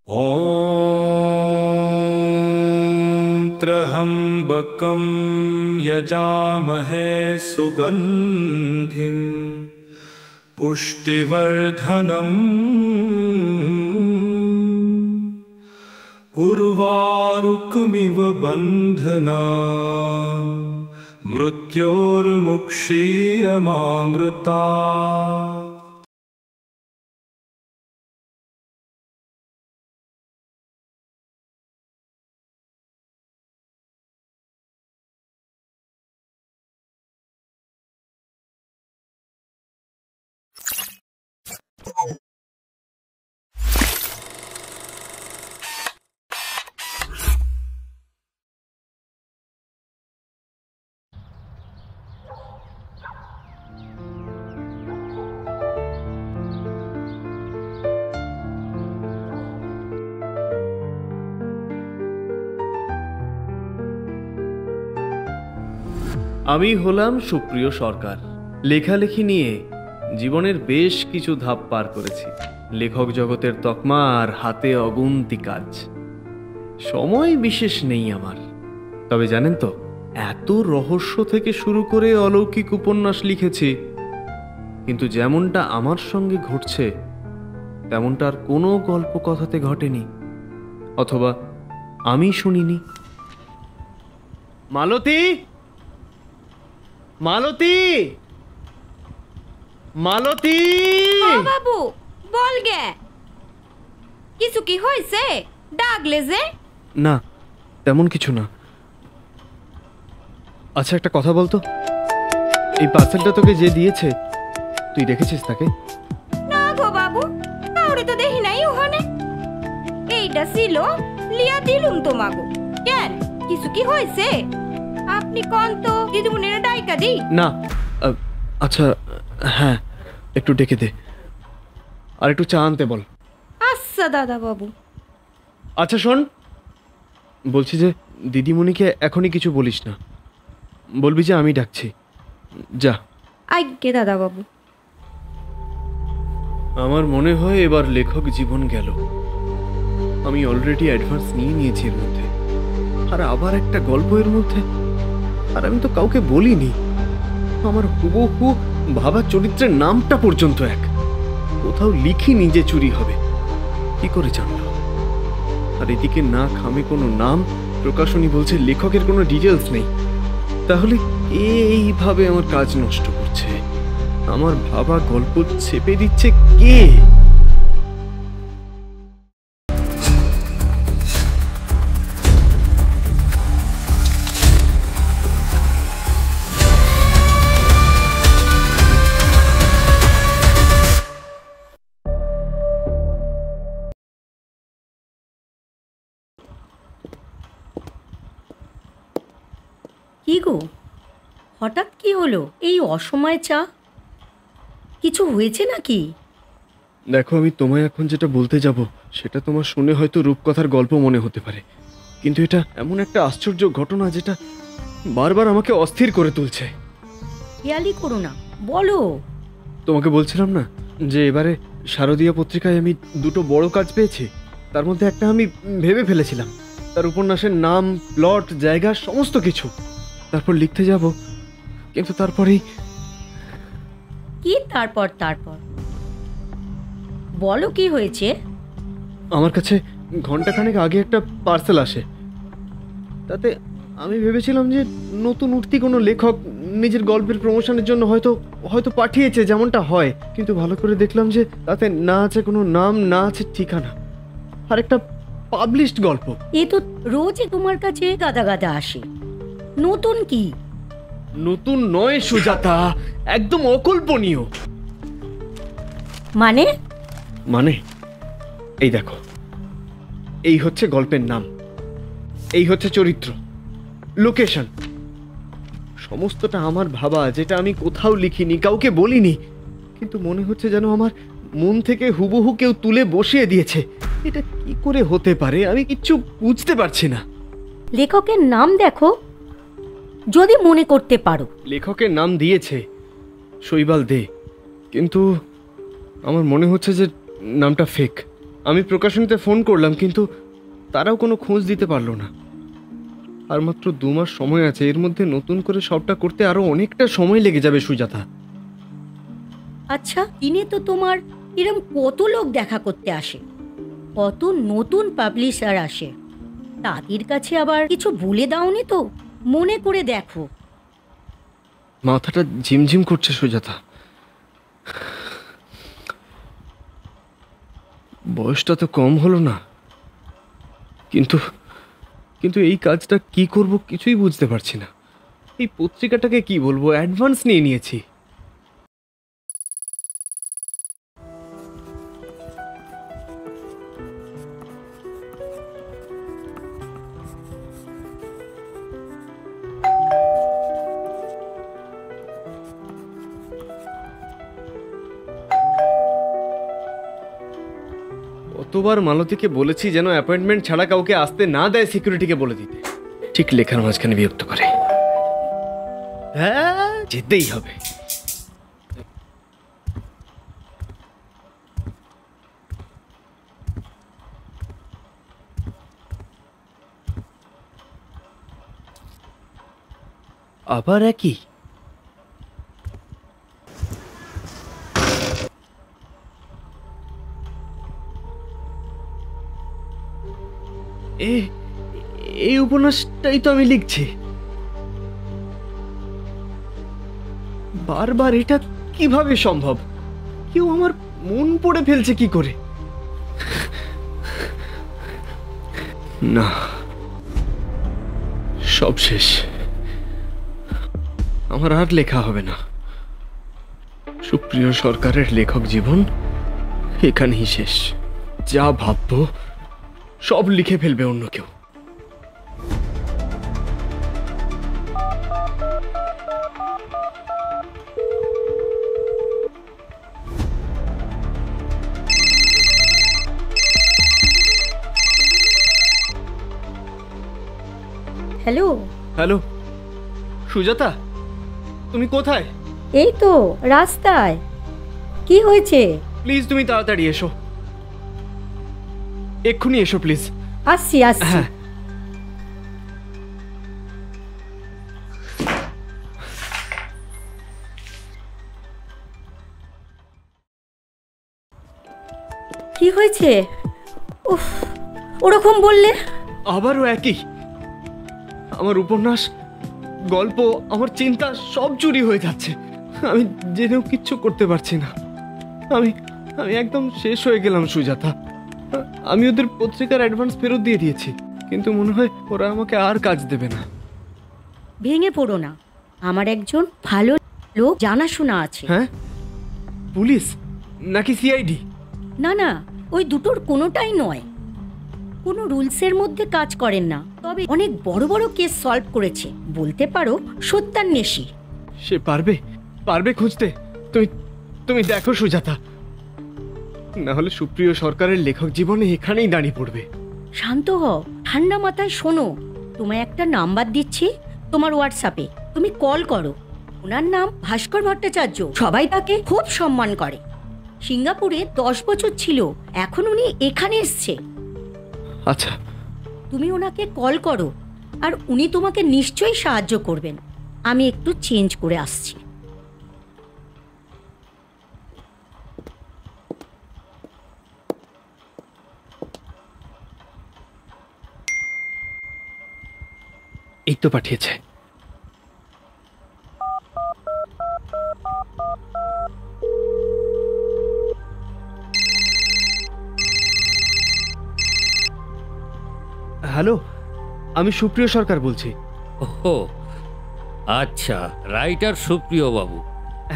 ॐ त्र्यम्बकं यजामहे सुगन्धिं पुष्टिवर्धनम् उर्वारुकमिव बन्धनान् मृत्योर्मुक्षीयमामृतात्। আমি হলাম সুপ্রিয় সরকার। লেখালেখি নিয়ে জীবনের বেশ কিছু ধাপ পার করেছি। লেখক জগতের তকমা আর হাতে অগুন্তি কাজ। সময় বিশেষ নেই আমার। তবে জানেন তো, এত রহস্য থেকে শুরু করে অলৌকিক উপন্যাস লিখেছি, কিন্তু যেমনটা আমার সঙ্গে ঘটছে তেমনটা আর কোনো গল্প কথাতে ঘটেনি, অথবা আমি শুনিনি। মালতী, মালতী, মালতী! বাবু বল গে, কিছু কি হয়েছে? ডাকলে যে? না, তেমন কিছু না। আচ্ছা, একটা কথা বলতো, এই পার্সেলটা তোকে যে দিয়েছে তুই দেখেছিস তাকে? না গো বাবু, কাউরে তো দেখি নাই ওখানে। এইটা ছিল, লিয়া দিলুম তোমাগো। কেন, কিছু কি হয়েছে? আপনি কোন তো দিদিমণিরা ডাইকা দি? না, আচ্ছা হ্যাঁ, একটু ডেকে দে, আর একটু চা আনতে বল। আচ্ছা দাদা বাবু। আচ্ছা শোন, বলছি যে দিদিমণিকে এখনই কিছু বলিস না, বলবি যে আমি ডাকছি। যা। আজ্ঞে দাদা বাবু। আমার মনে হয় এবার লেখক জীবন গেল। আমি অলরেডি অ্যাডভান্স নিয়ে নিয়েছি এর মধ্যে, আর আবার একটা গল্প এর মধ্যে। আর আমি তো কাউকে বলিনি। আমার হুবহু ভাবা চরিত্রের নামটা পর্যন্ত এক। কোথাও লিখিনি যে চুরি হবে, কি করে জানলো? আর এদিকে না খামে কোনো নাম, প্রকাশনী বলছে লেখকের কোনো ডিটেলস নেই। তাহলে এইভাবে আমার কাজ নষ্ট করছে, আমার ভাবা গল্প ছেপে দিচ্ছে কে? কি গো, হঠাৎ কি হলো? এই অসময়ে চা? কিছু হয়েছে নাকি? দেখো, আমি তোমায় এখন যেটা বলতে যাব সেটা তোমার শুনে হয়তো রূপকথার গল্প মনে হতে পারে, কিন্তু এটা এমন একটা আশ্চর্য ঘটনা যেটা বারবার আমাকে অস্থির করে তুলছে। খেয়ালই করো না, বলো। তোমাকে বলছিলাম না যে এবারে শারদীয়া পত্রিকায় আমি দুটো বড় কাজ পেয়েছি। তার মধ্যে একটা আমি ভেবে ফেলেছিলাম, তার উপন্যাসের নাম, প্লট, জায়গা, সমস্ত কিছু। তারপর লিখতে যাব, কিন্তু তারপরেই কি তারপর? বলো কি হয়েছে? আমার কাছে ঘন্টাখানেক আগে একটা পার্সেল আসে। তাতে আমি ভেবেছিলাম যে নতুন উঠতি কোনো লেখক নিজের গল্পের প্রমোশনের জন্য হয়তো পাঠিয়েছে, যেমনটা হয়। কিন্তু ভালো করে দেখলাম যে তাতে না আছে কোনো নাম, না আছে ঠিকানা, আর একটা পাবলিশড গল্প। এ তো রোজই তোমার কাছে গাদা গাদা আসে। নতুন কি? নতুন নয় সুজাতা, একদম অকল্পনীয়। মানে এই দেখো, এই হচ্ছে গল্পের নাম, এই হচ্ছে চরিত্র, লোকেশন, সমস্তটা আমার ভাবা, যেটা আমি কোথাও লিখিনি, কাউকে বলিনি। কিন্তু মনে হচ্ছে যেন আমার মন থেকে হুবহু কেউ তুলে বসিয়ে দিয়েছে। এটা কি করে হতে পারে? আমি কিচ্ছু বুঝতে পারছি না। লেখকের নাম দেখো, যদি মনে করতে পারো। লেখকের নাম দিয়েছে শৈবাল দে, কিন্তু আমার মনে হচ্ছে যে নামটা ফেক। আমি প্রকাশনীতে ফোন করলাম, কিন্তু তারাও কোনো খোঁজ দিতে পারলো না। আর মাত্র 2 মাস সময় আছে, এর মধ্যে নতুন করে সবটা করতে আরো অনেকটা সময় লেগে যাবে সুজাতা। আচ্ছা, দিনে তো তোমার এরম কত লোক দেখা করতে আসে, কত নতুন পাবলিশার আসে, তাদের কাছে আবার কিছু বলে দাওনি তো? মনে করে দেখো। মাথাটা ঝিমঝিম করছে সুজাতা। বয়সটা তো কম হলো না, কিন্তু কিন্তু এই কাজটা কি করব কিছুই বুঝতে পারছি না। এই পত্রিকাটাকে কি বলবো, অ্যাডভান্স নিয়ে নিয়েছি। কতবার মালতীকে বলেছি যেন অ্যাপয়েন্টমেন্ট ছাড়া কাউকে আসতে না দেয়, সিকিউরিটিকে বলে দিতে। ঠিক লেখার মাঝখানে বিরক্ত করে। হ্যাঁ, যেতেই হবে। আবার একই। এই উপন্যাসটাই তো আমি লিখছি। বারবার এটা কিভাবে সম্ভব? কেউ আমার মন পড়ে ফেলছে কি করে? না, সব শেষ। আমার আর লেখা হবে না। সুপ্রিয় সরকারের লেখক জীবন এখানেই শেষ। যা ভাববো সব লিখে ফেলবে অন্য কেউ। হ্যালো। হ্যালো সুজাতা, তুমি কোথায়? এই তো রাস্তায়। কি হয়েছে? প্লিজ তুমি তাড়াতাড়ি এসো, এক্ষুনি এসো প্লিজ। আসছি আসছি। হ্যাঁ, কি হয়েছে? উফ, ওরকম বললে। আবারও একই। আমার উপন্যাস, গল্প, আমার চিন্তা সব চুরি হয়ে যাচ্ছে। আমি জেনেও কিচ্ছু করতে পারছি না। আমি আমি একদম শেষ হয়ে গেলাম সুজাতা। আমি ওদের পত্রিকার অ্যাডভান্স ফেরত দিয়ে দিয়েছি, কিন্তু মনে হয় ওরা আমাকে আর কাজ দেবে না। ভেঙে পড়ো না, আমার একজন ভালো লোক জানাশোনা আছে। হ্যাঁ, পুলিশ নাকি সিআইডি? না না, ওই দুটোর কোনোটাই নয়। কোনো রুলসের মধ্যে কাজ করেন না, তবে অনেক বড় বড় কেস সলভ করেছে। বলতে পারো সত্যান্বেষী। সে পারবে পারবে খুঁজতে। তুমি তুমি দেখো সুজাতা, না হলে সুপ্রিয় সরকারের লেখক জীবনে এখানেই দাঁড়িয়ে পড়বে। শান্ত হও, ঠান্ডা মাথায় শোনো। তোমায় একটা নাম্বার দিচ্ছি তোমার হোয়াটসঅ্যাপে, তুমি কল করো। ওনার নাম ভাস্কর ভট্টাচার্য, সবাই তাকে খুব সম্মান করে। সিঙ্গাপুরে 10 বছর ছিল, এখন উনি এখানে এসছে। আচ্ছা, তুমি ওনাকে কল করো, আর উনি তোমাকে নিশ্চয়ই সাহায্য করবেন। আমি একটু চেঞ্জ করে আসছি। এই তো পাঠিয়েছে। হ্যালো, আমি সুপ্রিয় সরকার বলছি। ও আচ্ছা, রাইটার সুপ্রিয় বাবু।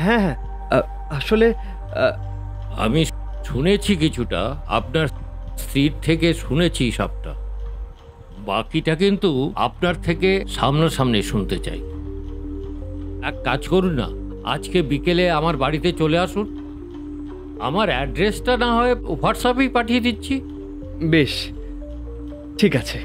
হ্যাঁ হ্যাঁ, আসলে আমি শুনেছি কিছুটা, আপনার স্ত্রীর থেকে শুনেছি সবটা। বাকিটা কিন্তু আপনার থেকে সামনাসামনি শুনতে চাই। এক কাজ করুন না, আজকে বিকেলে আমার বাড়িতে চলে আসুন। আমার অ্যাড্রেসটা না হয় হোয়াটসঅ্যাপেই পাঠিয়ে দিচ্ছি। বেশ, ঠিক আছে।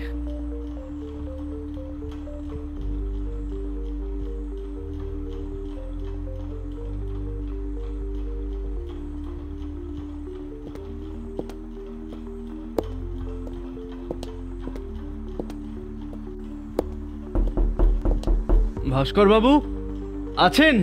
ভাস্কর বাবু আছেন?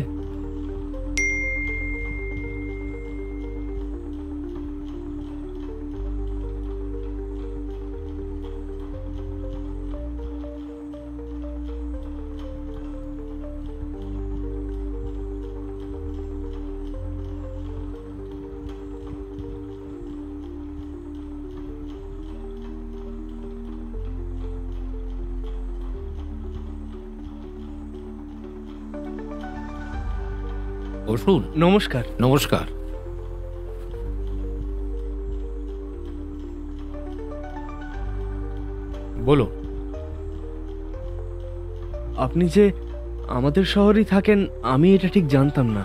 বসুন। নমস্কার। নমস্কার। বলুন। আপনি যে আমাদের শহরেই থাকেন আমি এটা ঠিক জানতাম না।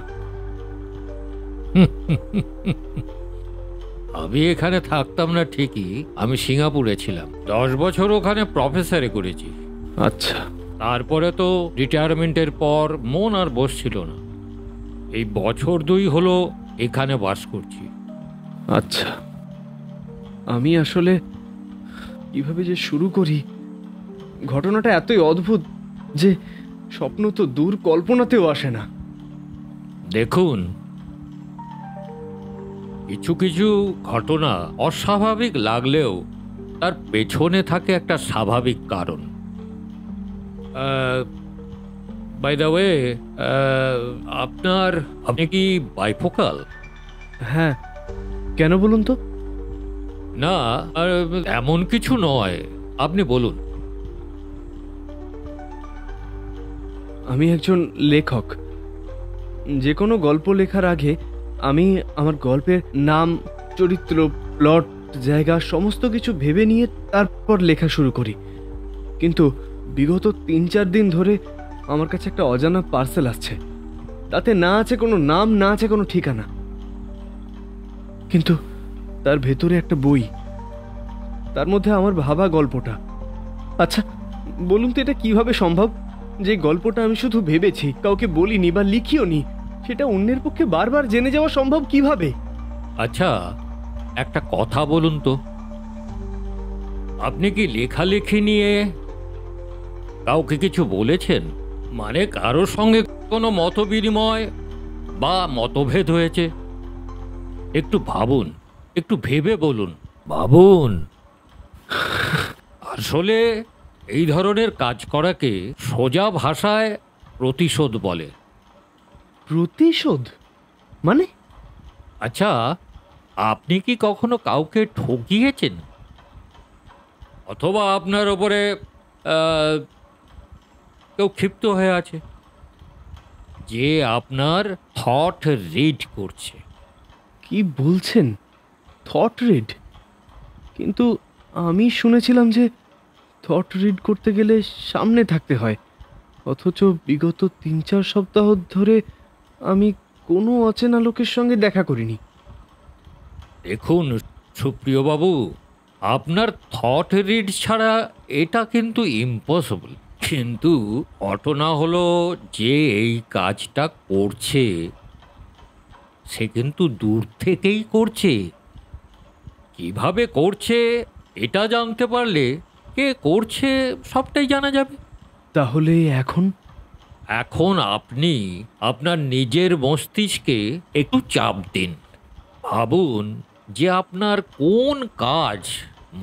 আমি এখানে থাকতাম না ঠিকই, আমি সিঙ্গাপুরে ছিলাম। 10 বছর ওখানে প্রফেসরে করেছি। আচ্ছা। তারপরে তো রিটায়ারমেন্টের পর মন আর বসছিল না। এই বছর 2 হলো এখানে বাস করছি। আচ্ছা, আমি আসলে কিভাবে যে শুরু করি, ঘটনাটা এতই অদ্ভুত যে স্বপ্ন তো দূর, কল্পনাতেও আসে না। দেখুন, কিছু কিছু ঘটনা অস্বাভাবিক লাগলেও তার পেছনে থাকে একটা স্বাভাবিক কারণ। বাই দ্য ওয়ে, আপনি কি বাইফোকাল? হ্যাঁ, কেন বলুন তো? না, এমন কিছু নয়, আপনি বলুন। আমি একজন লেখক। যে কোনো গল্প লেখার আগে আমি আমার গল্পের নাম, চরিত্র, প্লট, জায়গা সমস্ত কিছু ভেবে নিয়ে তারপর লেখা শুরু করি। কিন্তু বিগত 3-4 দিন ধরে আমার কাছে একটা অজানা পার্সেল আসছে। তাতে না আছে কোনো নাম, না আছে কোনো ঠিকানা, কিন্তু তার ভেতরে একটা বই, তার মধ্যে আমার ভাবা গল্পটা। আচ্ছা বলুন তো, এটা কিভাবে সম্ভব যে গল্পটা আমি শুধু ভেবেছি, কাউকে বলিনি বা লিখিও নি, সেটা অন্যের পক্ষে বারবার জেনে যাওয়া সম্ভব কিভাবে? আচ্ছা, একটা কথা বলুন তো, আপনি কি লেখালেখি নিয়ে কাউকে কিছু বলেছেন? মানে কারোর সঙ্গে কোনো মতবিনিময় বা মতভেদ হয়েছে? একটু ভাবুন, একটু ভেবে বলুন, ভাবুন। আসলে এই ধরনের কাজ করাকে সোজা ভাষায় প্রতিশোধ বলে। প্রতিশোধ মানে? আচ্ছা, আপনি কি কখনো কাউকে ঠকিয়েছেন? অথবা আপনার ওপরে কেউ ক্ষিপ্ত হয়ে আছে, যে আপনার থট রিড করছে? কি বলছেন? Thought read? কিন্তু আমি শুনেছিলাম যে থট রিড করতে গেলে সামনে থাকতে হয়, অথচ বিগত 3-4 সপ্তাহ ধরে আমি কোনো অচেনা লোকের সঙ্গে দেখা করিনি। দেখুন সুপ্রিয়বাবু, আপনার থট রিড ছাড়া এটা কিন্তু ইম্পসিবল। কিন্তু ঘটনা হলো যে এই কাজটা করছে সে কিন্তু দূর থেকেই করছে। কিভাবে করছে এটা জানতে পারলে কে করছে সবটাই জানা যাবে। তাহলে এখন আপনি আপনার নিজের মস্তিষ্কে একটু চাপ দিন। ভাবুন যে আপনার কোন কাজ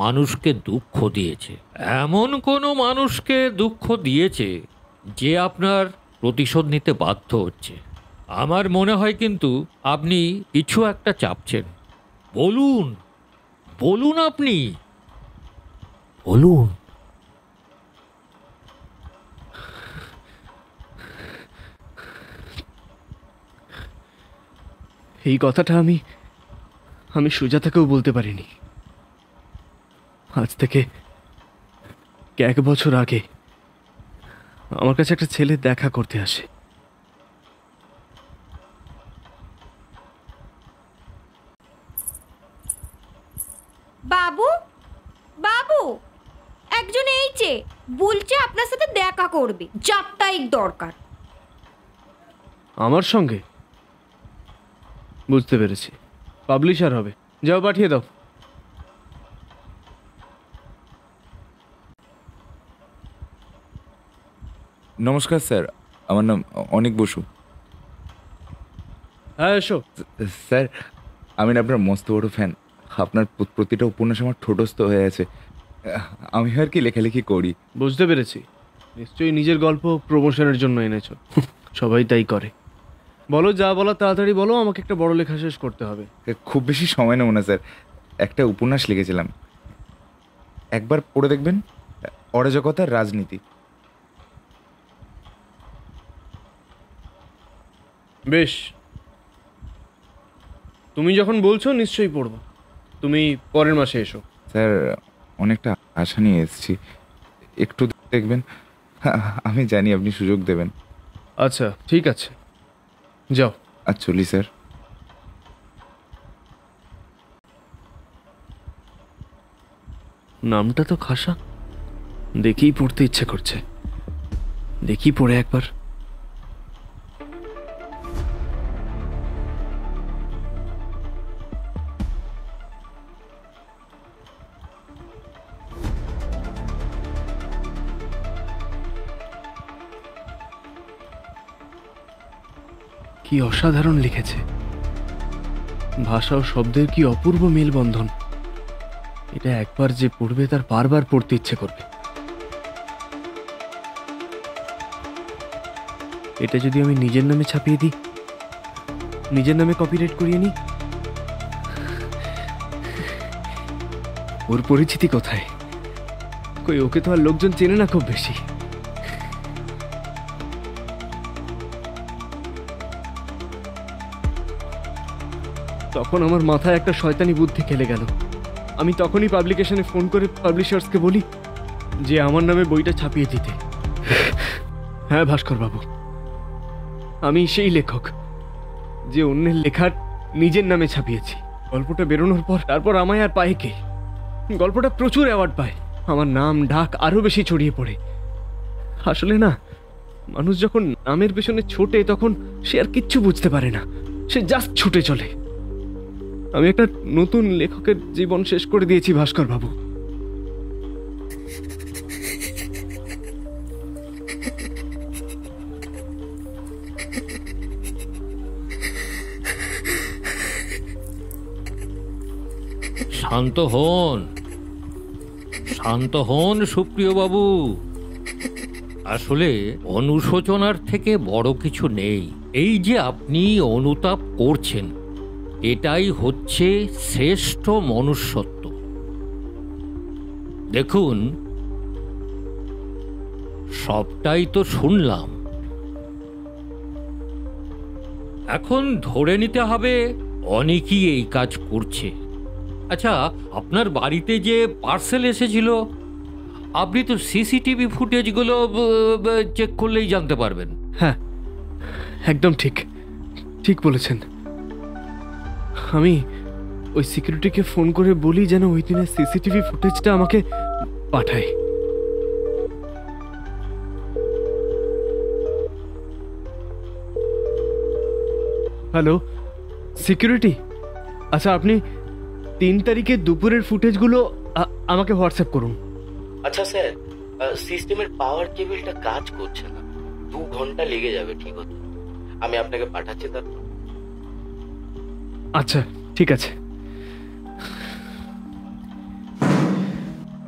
মানুষকে দুঃখ দিয়েছে, এমন কোনো মানুষকে দুঃখ দিয়েছে যে আপনার প্রতিশোধ নিতে বাধ্য হচ্ছে। আমার মনে হয় কিন্তু আপনি কিছু একটা চাপছেন। বলুন, বলুন, আপনি বলুন। এই কথাটা আমি সুজাতাকেও বলতে পারিনি। আজ থেকে 1 বছর আগে আমার কাছে একটা ছেলে দেখা করতে আসে। বাবু, বাবু, একজন এইছে বলছে আপনার সাথে দেখা করবে, যাত্রায়িক দরকার। আমার সঙ্গে? বুঝতে পেরেছি, পাবলিশার হবে। যাও পাঠিয়ে দাও। নমস্কার স্যার, আমার নাম অনিক বসু। হ্যাঁ এসো। স্যার, আমি না আপনার মস্ত বড় ফ্যান। আপনার প্রতিটা উপন্যাস আমার ঠোঁটস্থ হয়ে আছে। আমি আর কি লেখালেখি করি। বুঝতে পেরেছি, নিশ্চয়ই নিজের গল্প প্রমোশনের জন্য এনেছো। সবাই তাই করে। বলো, যা বলো তাড়াতাড়ি বলো, আমাকে একটা বড় লেখা শেষ করতে হবে। খুব বেশি সময় নেব না স্যার। একটা উপন্যাস লিখেছিলাম, একবার পড়ে দেখবেন। অরাজকতার রাজনীতি। বেশ, তুমি যখন বলছো নিশ্চয়ই পড়বো। তুমি পরের মাসে এসো। স্যার, অনেকটা আশা নিয়ে এসেছি, একটু দেখবেন। আমি জানি আপনি সুযোগ দেবেন। আচ্ছা ঠিক আছে, যাও। আর চলি স্যার। নামটা তো খাসা, দেখেই পড়তে ইচ্ছে করছে। দেখি পড়ে একবার। কি অসাধারণ লিখেছে। ভাষা ও শব্দের কি অপূর্ব মেলবন্ধন। এটা একবার যে পড়বে তার বারবার পড়তে ইচ্ছে করবে। এটা যদি আমি নিজের নামে ছাপিয়ে দিই, নিজের নামে কপিরাইট করিয়ে নিই, ওর পরিচিতি কোথায়? কই, ওকে তো আর লোকজন চেনে না খুব বেশি। তখন আমার মাথায় একটা শয়তানি বুদ্ধি খেলে গেল। আমি তখনই পাবলিকেশনে ফোন করে পাবলিশার্সকে বলি যে আমার নামে বইটা ছাপিয়ে দিতে। হ্যাঁ ভাস্কর বাবু, আমি সেই লেখক যে অন্যের লেখার নিজের নামে ছাপিয়েছি। গল্পটা বেরোনোর পর তারপর আমায় আর পায় কে? গল্পটা প্রচুর অ্যাওয়ার্ড পায়, আমার নাম ডাক আরো বেশি ছড়িয়ে পড়ে। আসলে না, মানুষ যখন নামের পেছনে ছোটে তখন সে আর কিচ্ছু বুঝতে পারে না, সে জাস্ট ছুটে চলে। আমি একটা নতুন লেখকের জীবন শেষ করে দিয়েছি ভাস্কর বাবু। শান্ত হন, শান্ত হন সুপ্রিয় বাবু। আসলে অনুশোচনার থেকে বড় কিছু নেই। এই যে আপনি অনুতাপ করছেন, এটাই হচ্ছে শ্রেষ্ঠ মনুষ্যত্ব। দেখুন, সবটাই তো শুনলাম, এখন ধরে নিতে হবে অনেকেই এই কাজ করছে। আচ্ছা, আপনার বাড়িতে যে পার্সেল এসেছিল, আপনি তো সিসিটিভি ফুটেজগুলো চেক করলেই জানতে পারবেন। হ্যাঁ, একদম ঠিক ঠিক বলেছেন। আমি ওই সিকিউরিটিকে ফোন করে বলি যেন ওই দিনের সিসিটিভি ফুটেজটা আমাকে পাঠায়। হ্যালো সিকিউরিটি, আচ্ছা আপনি 3 তারিখে দুপুরের ফুটেজগুলো আমাকে হোয়াটসঅ্যাপ করুন। আচ্ছা স্যার, সিস্টেমের পাওয়ার কেবলটা কাজ করছে না, 2 ঘন্টা লেগে যাবে ঠিক হতে। আমি আপনাকে পাঠাচ্ছি তারপর। আচ্ছা ঠিক আছে,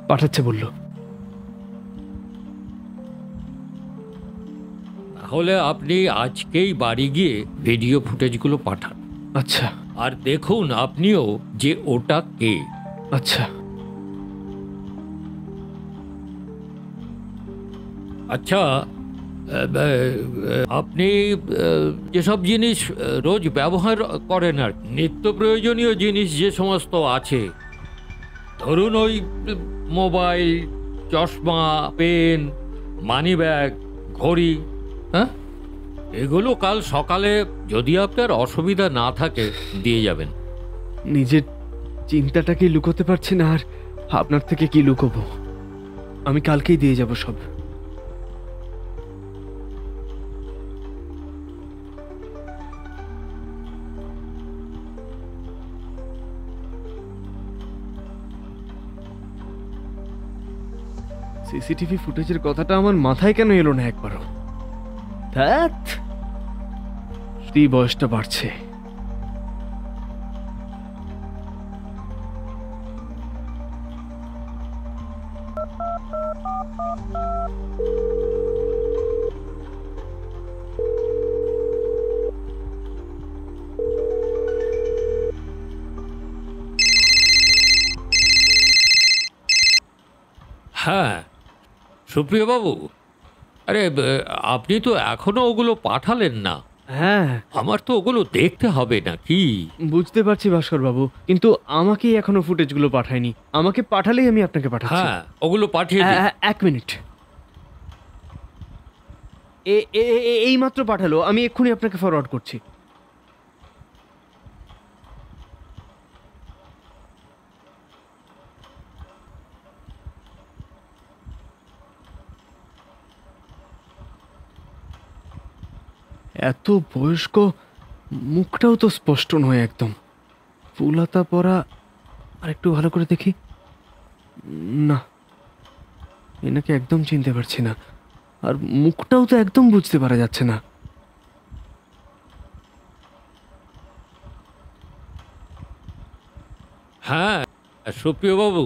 পাঠাচ্ছে বললো। তাহলে আপনি আজকেই বাড়ি গিয়ে ভিডিও ফুটেজগুলো পাঠান। আচ্ছা আর দেখুন আপনিও যে ওটা কে। আচ্ছা আচ্ছা, আপনি যেসব জিনিস রোজ ব্যবহার করেন, আর নিত্য প্রয়োজনীয় জিনিস যে সমস্ত আছে, ধরুন ওই মোবাইল, চশমা, পেন, মানি ব্যাগ, ঘড়ি, হ্যাঁ, এগুলো কাল সকালে যদি আপনার অসুবিধা না থাকে দিয়ে যাবেন। নিজের চিন্তাটাকে লুকোতে পারছি না, আর আপনার থেকে কি লুকোবো? আমি কালকেই দিয়ে যাব সব। সিসিটিভি ফুটেজের কথাটা আমার মাথায় কেন এলো না একবারও? ধ্যাৎ, এই বয়সটা বাড়ছে। হ্যাঁ, সুপ্রিয় বাবু, আরে আপনি তো এখনো ওগুলো পাঠালেন না। হ্যাঁ, আমার তো ওগুলো দেখতে হবে না কি? বুঝতে পারছি ভাস্কর বাবু, কিন্তু আমাকেই এখনো ফুটেজগুলো পাঠায়নি। আমাকে পাঠালেই আমি আপনাকে পাঠাচ্ছি। হ্যাঁ, ওগুলো পাঠিয়ে দিন। এক মিনিট, এই মাত্র পাঠালো, আমি এক্ষুনি আপনাকে ফরওয়ার্ড করছি। এত বয়স্ক, মুখটাও তো স্পষ্ট নয় একদম। ফুলাতা পরা, আর একটু ভালো করে দেখি। না, এনাকে একদম চিনতে পারছি না, আর মুখটাও তো একদম বুঝতে পারা যাচ্ছে না। হ্যাঁ, সুপ্রিয় বাবু,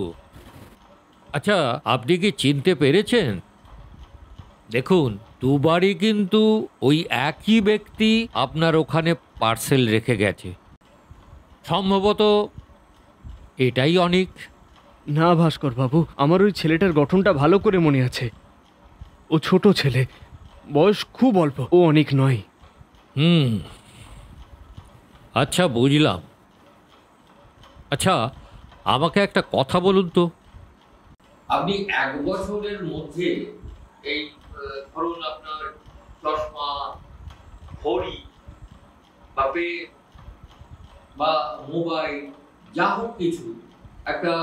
আচ্ছা আপনি কি চিনতে পেরেছেন? দেখুন, দুবারই কিন্তু ওই একই ব্যক্তি আপনার ওখানে পার্সেল রেখে গেছে। সম্ভবত এটাই অনেক। না ভাস্কর বাবু, আমার ওই ছেলেটার গঠনটা ভালো করে মনে আছে। ও ছোট ছেলে, বয়স খুব অল্প, ও অনেক নয়। আচ্ছা, বুঝলাম। আচ্ছা, আমাকে একটা কথা বলুন তো, আপনি 1 বছরের মধ্যে এই ধরুন আপনার চশমা, ঘড়ি বা পেন বা মোবাইল, যা হোক কিছু একটা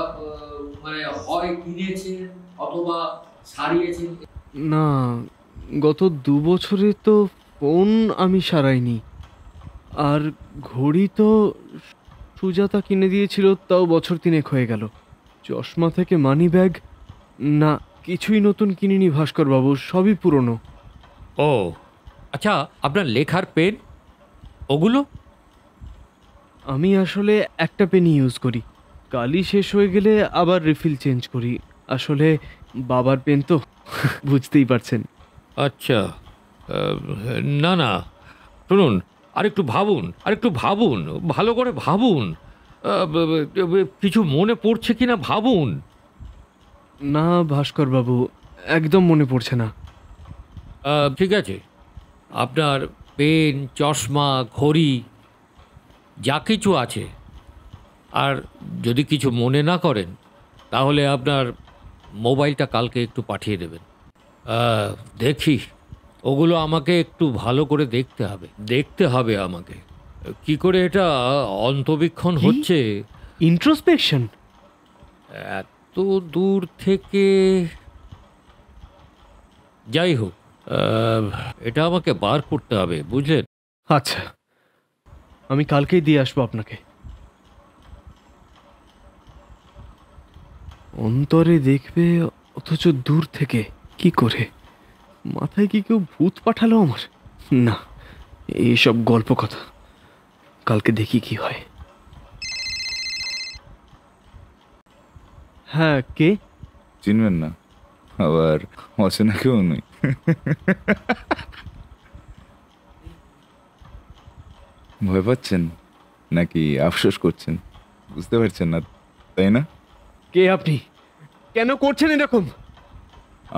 মানে হয় কিনেছেন অথবা সারিয়েছেন? না, গত 2 বছরে তো ফোন আমি সারাইনি। আর ঘড়ি তো সুজাতা কিনে দিয়েছিল, তাও বছর 3 হয়ে গেল। চশমা থেকে মানি ব্যাগ, না কিছুই নতুন কিনিনি ভাস্কর বাবু, সবই পুরনো। ও আচ্ছা, আপনার লেখার পেন ওগুলো? আমি আসলে একটা পেনই ইউজ করি, কালি শেষ হয়ে গেলে আবার রিফিল চেঞ্জ করি। আসলে বাবার পেন তো বুঝতেই পারছেন। আচ্ছা, না না, শুনুন, আরেকটু ভাবুন, আরেকটু ভাবুন, ভালো করে ভাবুন। কিছু মনে পড়ছে কিনা ভাবুন। না ভাস্কর বাবু, একদম মনে পড়ছে না। ঠিক আছে, আপনার পেন, চশমা, ঘড়ি যা কিছু আছে, আর যদি কিছু মনে না করেন তাহলে আপনার মোবাইলটা কালকে একটু পাঠিয়ে দেবেন। দেখি, ওগুলো আমাকে একটু ভালো করে দেখতে হবে আমাকে কি করে এটা অন্তবীক্ষণ কি? হচ্ছে। ইন্ট্রোস্পেকশন? এত দূর থেকে, যাই হোক, এটা আমাকে বার করতে হবে, বুঝলেন? আচ্ছা, আমি কালকেই দিয়ে আসবো আপনাকে। অন্তরে দেখবে অথচ দূর থেকে, কি করে? মাথায় কি কেউ ভূত পাঠালো আমার? না, এইসব গল্প কথা, কালকে দেখি কি হয়। হ্যাঁ, কে? চিনবেন না, আবার অচেনা কেউ নই। ভয় পাচ্ছেন নাকি আফসোস করছেন? বুঝতে পারছেন না, তাই না? কে আপনি? কেন করছেন এরকম?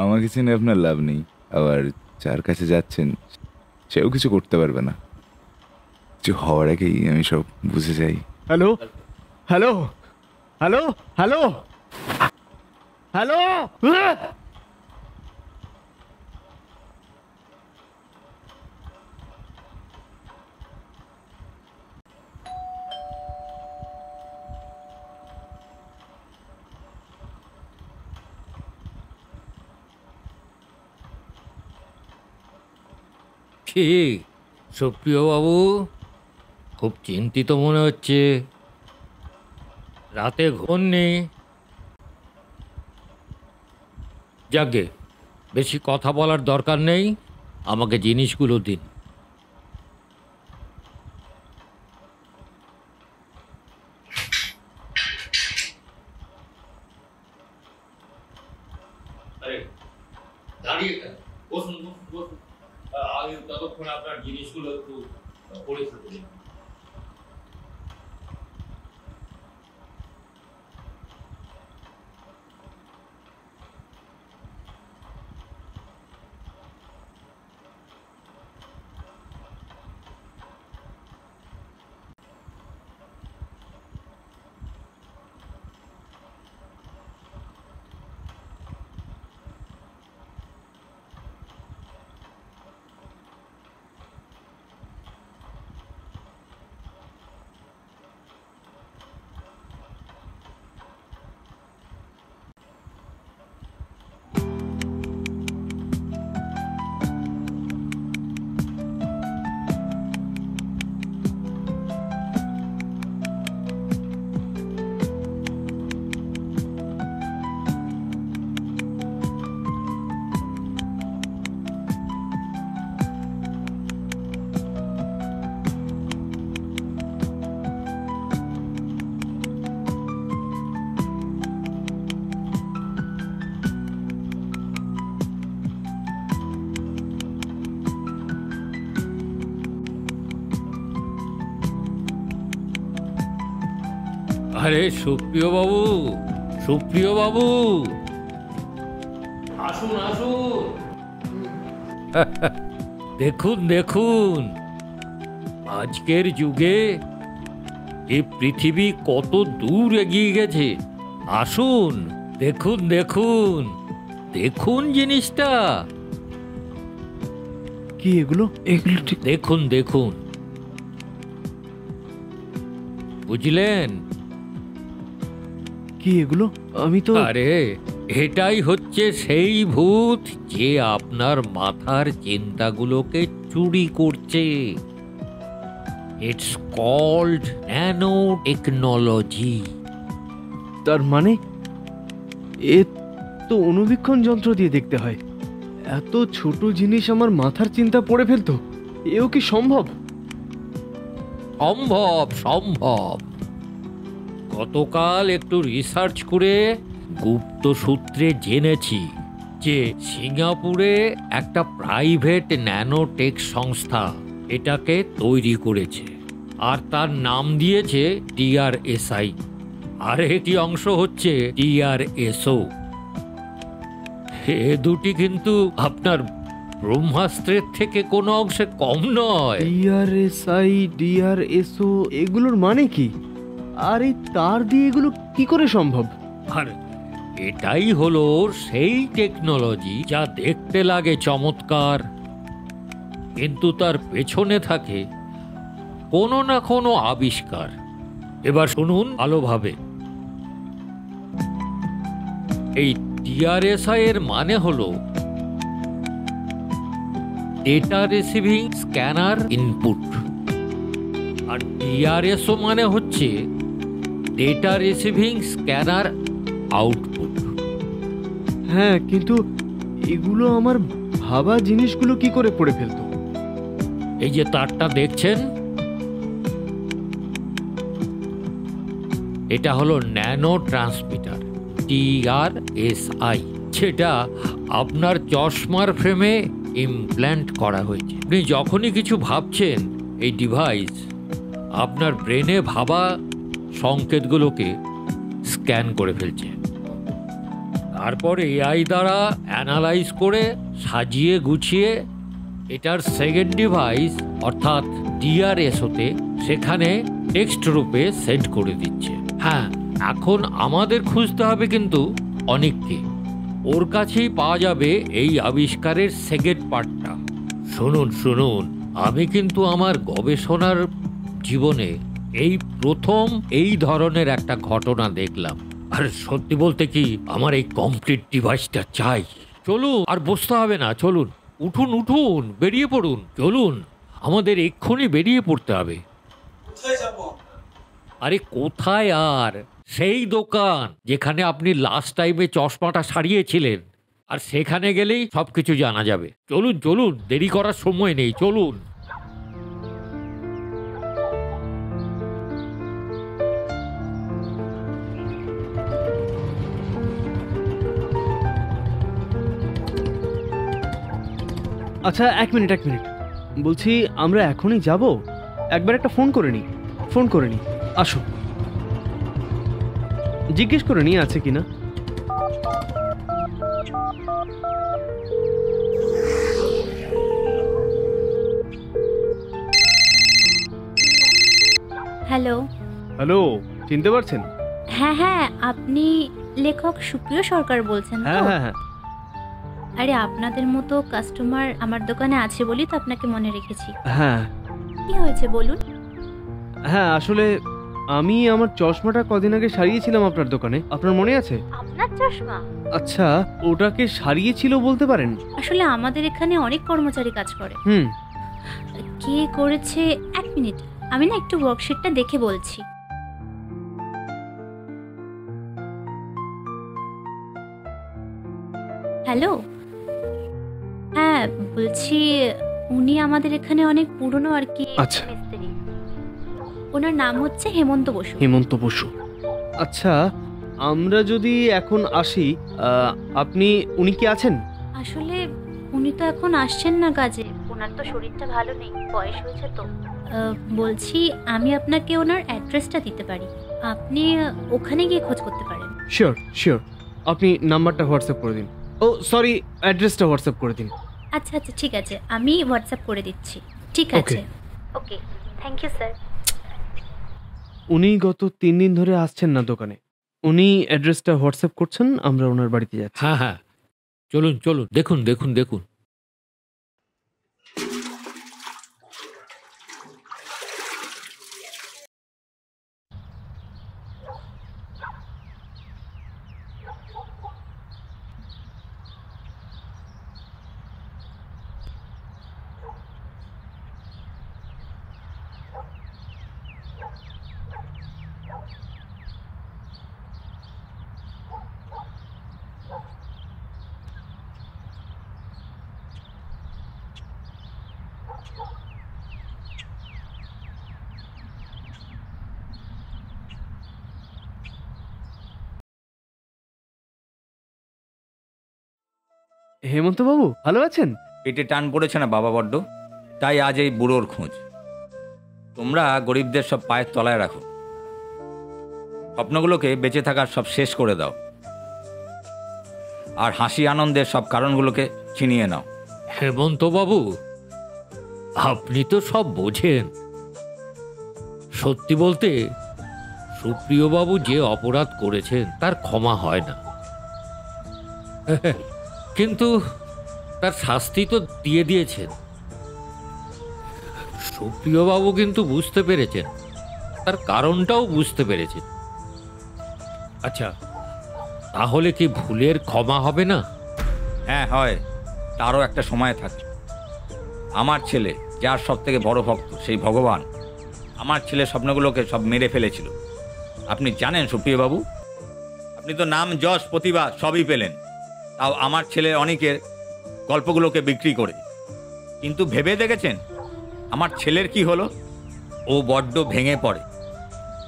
আমাকে চিনে আপনার লাভ নেই, আবার যার কাছে যাচ্ছেন সেও কিছু করতে পারবে না। কিছু হওয়ার আগেই আমি সব বুঝে যাই। Hello hello hello hello hello. কি সুপ্রিয় বাবু, খুব চিন্তিত মনে হচ্ছে। রাতে ঘুম নেই? যাকে বেশি কথা বলার দরকার নেই, আমাকে জিনিসগুলো দিন। দাঁড়িয়ে কেন? বসুন বসুন বসুন। আমি ততক্ষণ আপনার জিনিসগুলো একটু পরীক্ষা করি। আরে সুপ্রিয় বাবু, সুপ্রিয় বাবু, আসুন আসুন। দেখুন দেখুন, আজকের যুগে এই পৃথিবী কত দূর এগিয়ে গেছে। আসুন দেখুন দেখুন, দেখুন জিনিসটা। কি এগুলো? এগুলো ঠিক দেখুন দেখুন, বুঝলেন? কি এগুলো? আমি তো আরে এটাই হচ্ছে সেই ভূত যে আপনার মাথার চিন্তাগুলোকে চুরি করছে। It's called nanotechnology. তার মানে এ তো অনুবীক্ষণ যন্ত্র দিয়ে দেখতে হয়। এত ছোট জিনিস আমার মাথার চিন্তা পড়ে ফেলতো, এও কি সম্ভব? সম্ভব সম্ভব। গতকাল একটু রিসার্চ করে গুপ্ত সূত্রে জেনেছি যে সিঙ্গাপুরে একটা প্রাইভেট ন্যানোটেক সংস্থা এটাকে তৈরি করেছে, আর তার নাম দিয়েছে TRSI, আর একটি অংশ হচ্ছে TRSO। এ দুটি কিন্তু আপনার ব্রহ্মাস্ত্রের থেকে কোনো অংশে কম নয়। DRSI, DRSO এগুলোর মানে কি? আর এই তার দিয়ে এগুলো কি করে সম্ভব? আর এটাই হলো সেই টেকনোলজি যা দেখতে লাগে চমৎকার, কিন্তু তার পেছনে থাকে কোনো না কোনো আবিষ্কার। এবার শুনুন ভালোভাবে। এই TRSI এর মানে হলো ডেটা রিসিভিং স্ক্যানার ইনপুট, আর DRSO মানে হচ্ছে ডেটা রিসিভিং স্ক্যানার আউটপুট। হ্যাঁ, কিন্তু এগুলো আমার ভাবা জিনিসগুলো কি করে পড়ে ফেলতো? এই যে তারটা দেখছেন, এটা হলো ন্যানো ট্রান্সমিটার TRSI, যেটা আপনার চশমার ফ্রেমে ইমপ্ল্যান্ট করা হয়েছে। আপনি যখনই কিছু ভাবছেন, এই ডিভাইস আপনার ব্রেনে ভাবা সংকেতগুলোকে স্ক্যান করে ফেলছে, তারপর AI দ্বারা অ্যানালাইজ করে সাজিয়ে গুছিয়ে এটার সেকেন্ড ডিভাইস অর্থাৎ DRSOতে সেখানে টেক্সট রূপে সেন্ড করে দিচ্ছে। হ্যাঁ, এখন আমাদের খুঁজতে হবে কিন্তু অনেককে, ওর কাছেই পাওয়া যাবে এই আবিষ্কারের সেকেন্ড পার্টটা। শুনুন শুনুন, আমি কিন্তু আমার গবেষণার জীবনে এই প্রথম এই ধরনের একটা ঘটনা দেখলাম। আর সত্যি বলতে কি, আমার এই কমপ্লিট ডিভাইসটা চাই। চলুন, আর বসতে হবে না, চলুন উঠুন উঠুন, বেরিয়ে পড়ুন। চলুন, আমাদের এক্ষুনি বেরিয়ে পড়তে হবে। আরে কোথায় আর, সেই দোকান যেখানে আপনি লাস্ট টাইমে চশমাটা সারিয়েছিলেন। আর সেখানে গেলেই সবকিছু জানা যাবে। চলুন চলুন, দেরি করার সময় নেই, চলুন। আচ্ছা, এক মিনিট। বলছি আমরা এখনই যাব? একবার একটা ফোন করে নিই। আসো, জিজ্ঞেস করে নিই আছে কিনা। হ্যালো। হ্যালো, চিনতে পারছেন? হ্যাঁ, আপনি লেখক সুপ্রিয় সরকার বলছেন তো? হ্যাঁ। আরে, আপনাদের মতো কাস্টমার আমার দোকানে আছে বলি তো আপনাকে মনে রেখেছি। হ্যাঁ কি হয়েছে বলুন? হ্যাঁ, আসলে আমি আমার চশমাটা কদিন আগে সারিয়েছিলাম আপনার দোকানে, আপনার মনে আছে? আপনার চশমা? আচ্ছা, ওটাকে সারিয়েছিল বলতে পারেন? আসলে আমাদের এখানে অনেক কর্মচারী কাজ করে। কে করেছে? এক মিনিট, আমি না একটু ওয়ার্কশিটটা দেখে বলছি। হ্যালো, হ্যাঁ বলছি, উনি আমাদের এখানে অনেক পুরনো আর কি আচ্ছা। মিস্ত্রি। ওনার নাম হচ্ছে হেমন্ত বসু। আচ্ছা, আমরা যদি এখন আসি, উনি কি আছেন? আসলে উনি তো এখন আসছেন না কাজে, ওনার তো শরীরটা ভালো নেই, বয়স হয়েছে তো। বলছি, আমি আপনাকে ওনার অ্যাড্রেসটা দিতে পারি, আপনি ওখানে গিয়ে খোঁজ করতে পারেন। শিওর, আপনি নাম্বারটা হোয়াটসঅ্যাপ করে দিন। ও সরি, অ্যাড্রেসটা হোয়াটসঅ্যাপ করে দিন। আচ্ছা, ঠিক আছে, আমি হোয়াটসঅ্যাপ করে দিচ্ছি। ঠিক আছে, ওকে, থ্যাংক ইউ স্যার। উনি গত 3 দিন ধরে আসছেন না দোকানে। উনি অ্যাড্রেসটা হোয়াটসঅ্যাপ করছেন, আমরা ওনার বাড়িতে যাচ্ছি। হ্যাঁ, চলুন, দেখুন। হেমন্ত বাবু, ভালো আছেন? পেটে টান পড়েছে না বাবা বড্ড, তাই আজ এই বুড়োর খোঁজ। তোমরা গরিবদের সব পায়ের তলায় রাখো, স্বপ্নগুলোকে বেঁচে থাকার সব শেষ করে দাও, আর হাসি আনন্দের সব কারণগুলোকে ছিনিয়ে নাও। হেমন্ত বাবু, আপনি তো সব বোঝেন। সত্যি বলতে, সুপ্রিয় বাবু যে অপরাধ করেছেন তার ক্ষমা হয় না, কিন্তু তার শাস্তি তো দিয়ে দিয়েছেন। সুপ্রিয় বাবু কিন্তু বুঝতে পেরেছেন, তার কারণটাও বুঝতে পেরেছেন। আচ্ছা, তাহলে কি ভুলের ক্ষমা হবে না? হ্যাঁ হয়, তারও একটা সময় থাকে। আমার ছেলে, যার সব থেকে বড় ভক্ত সেই ভগবান, আমার ছেলের স্বপ্নগুলোকে সব মেরে ফেলেছিল। আপনি জানেন সুপ্রিয়বাবু, আপনি তো নাম যশ প্রতিভা সবই পেলেন, তাও আমার ছেলের অনেকের গল্পগুলোকে বিক্রি করে। কিন্তু ভেবে দেখেছেন আমার ছেলের কি হলো? ও বড্ড ভেঙে পড়ে,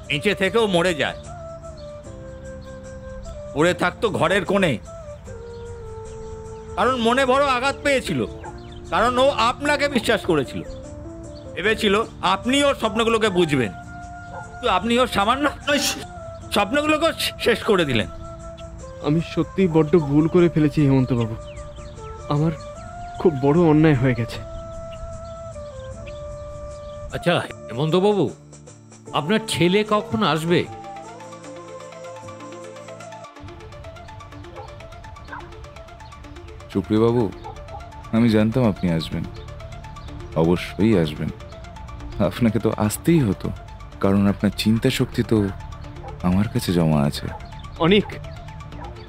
নিচে থেকেও মরে যায়, পড়ে থাকতো ঘরের কোণে, কারণ মনে বড় আঘাত পেয়েছিল, কারণ ও আপনাকে বিশ্বাস করেছিল, ভেবেছিল আপনি ওর স্বপ্নগুলোকে বুঝবেন, তো আপনি ওর সামান্য স্বপ্নগুলোকে শেষ করে দিলেন। আমি সত্যিই বড্ড ভুল করে ফেলেছি হেমন্ত বাবু, আমার খুব বড় অন্যায় হয়ে গেছে। আচ্ছা হেমন্ত বাবু, আপনার ছেলে কখন আসবে? সুপ্রিয়বাবু, আমি জানতাম আপনি আসবেন, অবশ্যই আসবেন। আপনাকে তো আসতেই হতো, কারণ আপনার চিন্তা শক্তি তো আমার কাছে জমা আছে। অনেক,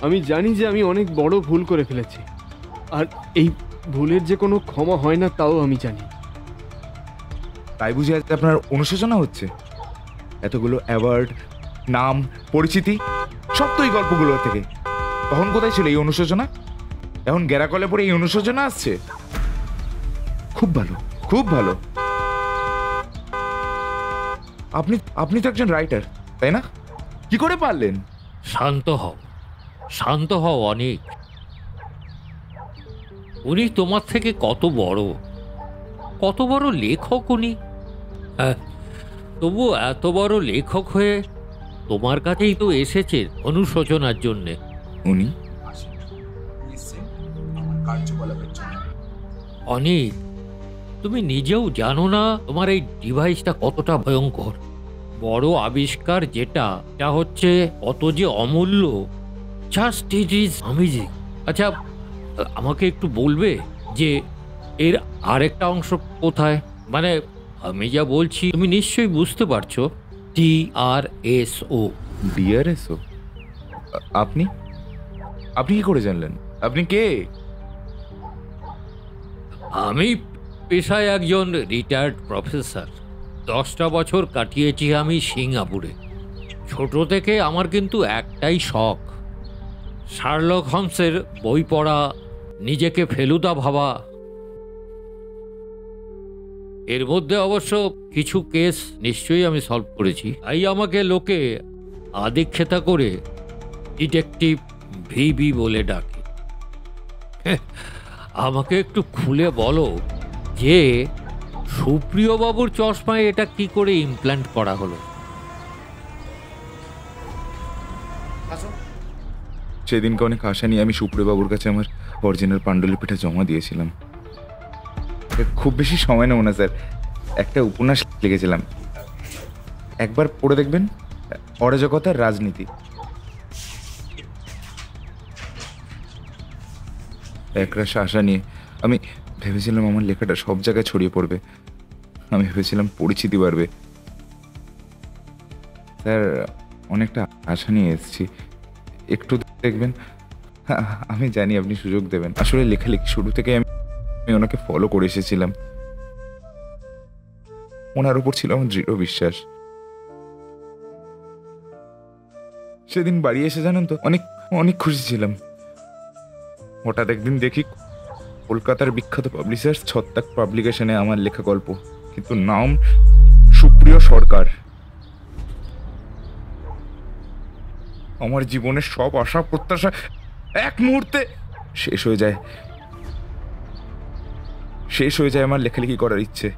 আমি জানি যে আমি অনেক বড় ভুল করে ফেলেছি, আর এই ভুলের যে কোনো ক্ষমা হয় না তাও আমি জানি। তাই বুঝে আজ আপনার অনুশোচনা হচ্ছে? এতগুলো অ্যাওয়ার্ড, নাম, পরিচিতি সব তো এই গল্পগুলো থেকে, তখন কোথায় ছিল এই অনুশোচনা? এখন গেরাকলে পরে এই অনুশোচনা আসছে? খুব ভালো, খুব ভালো। আপনি আপনি তো একজন রাইটার, তাই না? কি করে পারলেন? শান্ত হও, শান্ত হও অনেক। উনি তোমার থেকে কত বড় লেখক উনি। তবু এত বড় লেখক হয়ে তোমার কাছেই তো এসেছে অনুশোচনার জন্যে। উনি অনেক, তুমি নিজেও জানো না তোমার এই ডিভাইসটা কতটা ভয়ঙ্কর। বড় আবিষ্কার যেটা হচ্ছে কত যে অমূল্য। Just it is amazing. আচ্ছা, আমাকে একটু বলবে যে এর আরেকটা অংশ কোথায়? মানে আমি যা বলছি তুমি নিশ্চয়ই বুঝতে পারছো। DRSO। DRSO? আপনি আপনি কি করে জানলেন? আপনি কে? আমি পেশায় একজন রিটায়ার্ড প্রফেসর। 10টা বছর কাটিয়েছি আমি সিঙ্গাপুরে। ছোট থেকে আমার কিন্তু একটাই শখ, শার্লক হোমসের বই পড়া, নিজেকে ফেলুদা ভাবা। এর মধ্যে অবশ্য কিছু কেস নিশ্চয়ই আমি সলভ করেছি। তাই আমাকে লোকে আদিক্ষেতা করে ডিটেকটিভ ভিবি বলে ডাকে। আমাকে একটু খুলে বলো যে সুপ্রিয় বাবুর চশমায় এটা কি করে ইমপ্ল্যান্ট করা হলো? সেদিনকে অনেক আশা নিয়ে আমি সুপ্রিয়বাবুর কাছে আমার অরিজিনাল পাণ্ডুলিপিটা জমা দিয়েছিলাম। খুব বেশি সময় নেব না স্যার, একটা উপন্যাস লিখেছিলাম, একবার পড়ে দেখবেন। অরাজকতার রাজনীতি। একরাশ আশা নিয়ে আমি ভেবেছিলাম আমার লেখাটা সব জায়গায় ছড়িয়ে পড়বে। আমি ভেবেছিলাম পরিচিতি বাড়বে। স্যার, অনেকটা আশা নিয়ে এসেছি, একটু দেখবেন। আমি জানি আপনি সুযোগ দেবেন। আসলে লেখালেখি শুরু থেকে আমি ওনাকে ফলো করে এসেছিলাম। ওনার উপর ছিল আমার দৃঢ় বিশ্বাস। সেদিন বাড়ি এসে জানেন তো অনেক অনেক খুশি ছিলাম। হঠাৎ একদিন দেখি কলকাতার বিখ্যাত পাবলিশার্স ছত্তাক পাবলিকেশনে আমার লেখা গল্প, কিন্তু নাম সুপ্রিয় সরকার। আমার জীবনের সব আশা প্রত্যাশা এক মুহূর্তে শেষ হয়ে যায়। আমার লেখালেখি করার ইচ্ছে,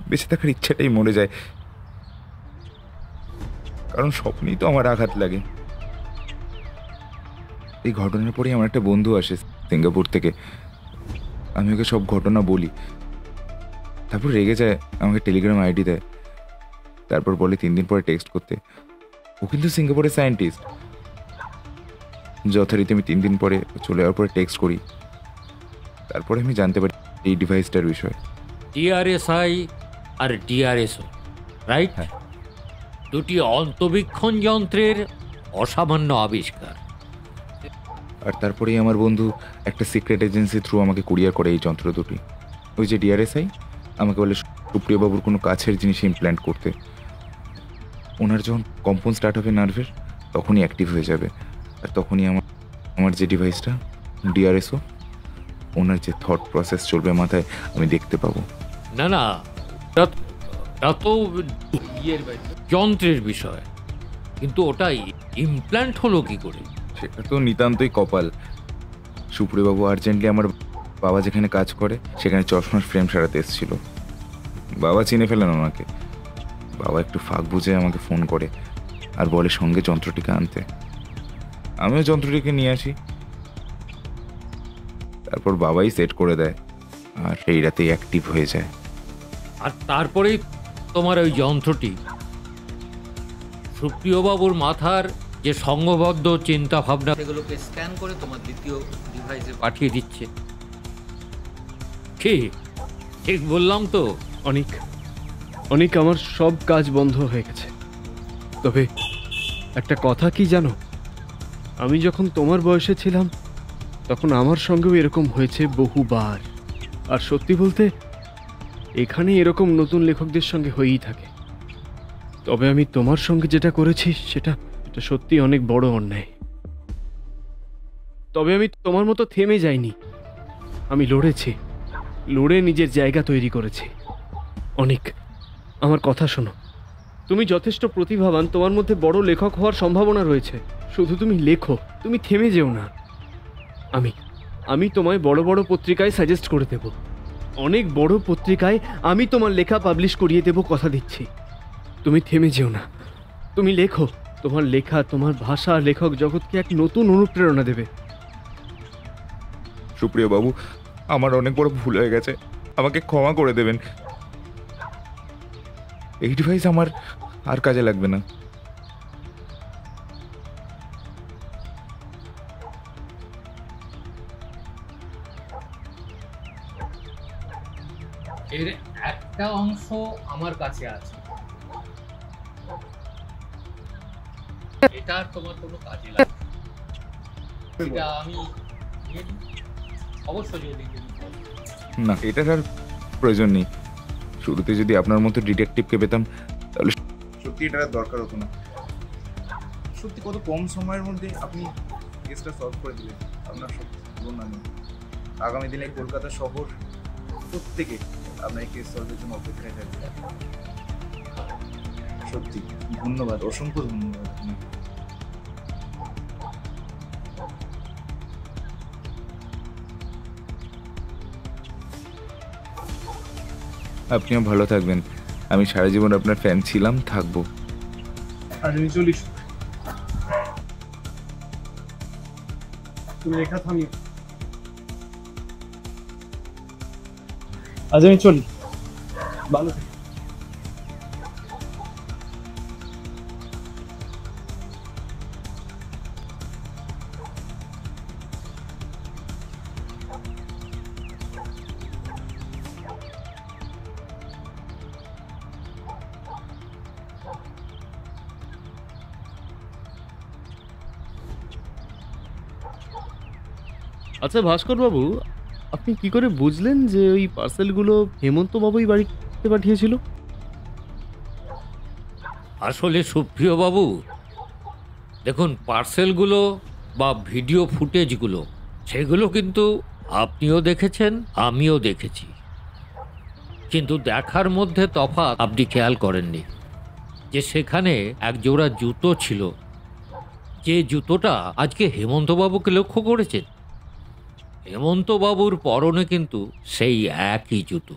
বেঁচে থাকার ইচ্ছেটাই মরে যায়। কারণ স্বপ্নেই তো আমার আঘাত লাগে। এই ঘটনার পরেই আমার একটা বন্ধু আসে সিঙ্গাপুর থেকে। আমি ওকে সব ঘটনা বলি, তারপর রেগে যায়, আমাকে টেলিগ্রাম আইডি দেয়, তারপর বলে 3 দিন পরে টেক্সট করতে। ও কিন্তু সিঙ্গাপুরের সায়েন্টিস্ট। যথারীতি আমি 3 দিন পরে চলে যাওয়ার পরে টেক্সট করি। তারপরে আমি জানতে পারি এই ডিভাইসটার বিষয়ে। DRSI আর DRSO, রাইট? হ্যাঁ। দুটি অন্তবীক্ষণ যন্ত্রের অসামান্য আবিষ্কার। আর তারপরেই আমার বন্ধু একটা সিক্রেট এজেন্সি থ্রু আমাকে কুরিয়ার করে এই যন্ত্র দুটি। ওই যে DRSI আমাকে বলে সুপ্রিয়বাবুর কোনো কাছের জিনিস ইমপ্ল্যান্ট করতে। ওনার যখন কম্পন স্টার্ট হবে নার্ভের, তখনই অ্যাক্টিভ হয়ে যাবে। আর তখনই আমার যে ডিভাইসটা DRSO, ওনার যে থট প্রসেস চলবে মাথায়, আমি দেখতে পাবো। না না, তা তো যন্ত্রের বিষয়, কিন্তু ওটাই ইমপ্ল্যান্ট হলো কি করে? সেটা তো নিতান্তই কপাল। সুপ্রিয়বাবু আর্জেন্টলি আমার বাবা যেখানে কাজ করে সেখানে চশমার ফ্রেম সারাতে এসেছিল। বাবা চিনে ফেলেন ওনাকে। বাবা একটু ফাঁক বুঝে আমাকে ফোন করে আর বলে সঙ্গে যন্ত্রটিকে আনতে। আমিও যন্ত্রটিকে নিয়ে আসি। তারপর বাবাই সেট করে দেয় আর সেই রাতেই অ্যাক্টিভ হয়ে যায়। আর তারপরেই তোমার ওই যন্ত্রটি সুপ্রিয়বাবুর মাথার যে সংঘবদ্ধ চিন্তা ভাবনা, সেগুলোকে স্ক্যান করে তোমার দ্বিতীয় ডিভাইসে পাঠিয়ে দিচ্ছে। কি ঠিক বললাম তো? অনেক আমার সব কাজ বন্ধ হয়ে গেছে। তবে একটা কথা কি জানো, আমি যখন তোমার বয়সে ছিলাম তখন আমার সঙ্গেও এরকম হয়েছে বহুবার। আর সত্যি বলতে এখানে এরকম নতুন লেখকদের সঙ্গে হয়েই থাকে। তবে আমি তোমার সঙ্গে যেটা করেছি সেটা সত্যি অনেক বড় অন্যায়। তবে আমি তোমার মতো থেমে যাইনি। আমি লড়েছি, লড়ে নিজের জায়গা তৈরি করেছি। অনেক, আমার কথা শোনো। তুমি যথেষ্ট প্রতিভাবান, তোমার মধ্যে বড় লেখক হওয়ার সম্ভাবনা রয়েছে। শুধু তুমি লেখো, তুমি থেমে যেও না। আমি তোমায় বড় বড় পত্রিকায় সাজেস্ট করে দেব, অনেক বড় পত্রিকায় আমি তোমার লেখা পাবলিশ করিয়ে দেব, কথা দিচ্ছি। তুমি থেমে যেও না, তুমি লেখো। তোমার লেখা, তোমার ভাষা লেখক জগৎকে এক নতুন অনুপ্রেরণা দেবে। সুপ্রিয় বাবু, আমার অনেক বড় ভুল হয়ে গেছে, আমাকে ক্ষমা করে দেবেন। এই ডিভাইস আমার আর কাজে লাগবে না। এর একটা অংশ আমার কাছে আছে, এটা আর তোমার কোনো কাজে লাগবে না। এটা আমি নিয়ে নিই। অবশ্যই যদি তুমি বলো। না, এটার আর প্রয়োজন নেই। শুরুতে যদি আপনার মতো ডিটেকটিভকে পেতাম তাহলে সত্যি এটার আর দরকার হতো না। সত্যি কত কম সময়ের মধ্যে আপনি কেসটা সলভ করে দিলেন। আপনার সব তুলনা নেই। আগামী দিনে কলকাতা শহর প্রত্যেকে আপনার এই কেস সলভের জন্য অপেক্ষায় থাকবে। সত্যি ধন্যবাদ, অসংখ্য ধন্যবাদ আপনাকে। আপনিও ভালো থাকবেন। আমি সারা জীবন আপনার ফ্যান ছিলাম, থাকবো। আজ আমি চলিস, তুমি লেখা থামিও। আজ আমি চলি, ভালো থেকো। আচ্ছা ভাস্কর বাবু, আপনি কি করে বুঝলেন যে ওই পার্সেলগুলো হেমন্ত বাবুই বাড়িতে পাঠিয়েছিল? আসলে সুপ্রিয় বাবু, দেখুন, পার্সেলগুলো বা ভিডিও ফুটেজগুলো সেগুলো কিন্তু আপনিও দেখেছেন, আমিও দেখেছি। কিন্তু দেখার মধ্যে তফাৎ আপনি খেয়াল করেননি যে সেখানে এক জোড়া জুতো ছিল, যে জুতোটা আজকে হেমন্তবাবুকে লক্ষ্য করেছেন। হেমন্তবাবুর পরনে কিন্তু সেই একই জুতো।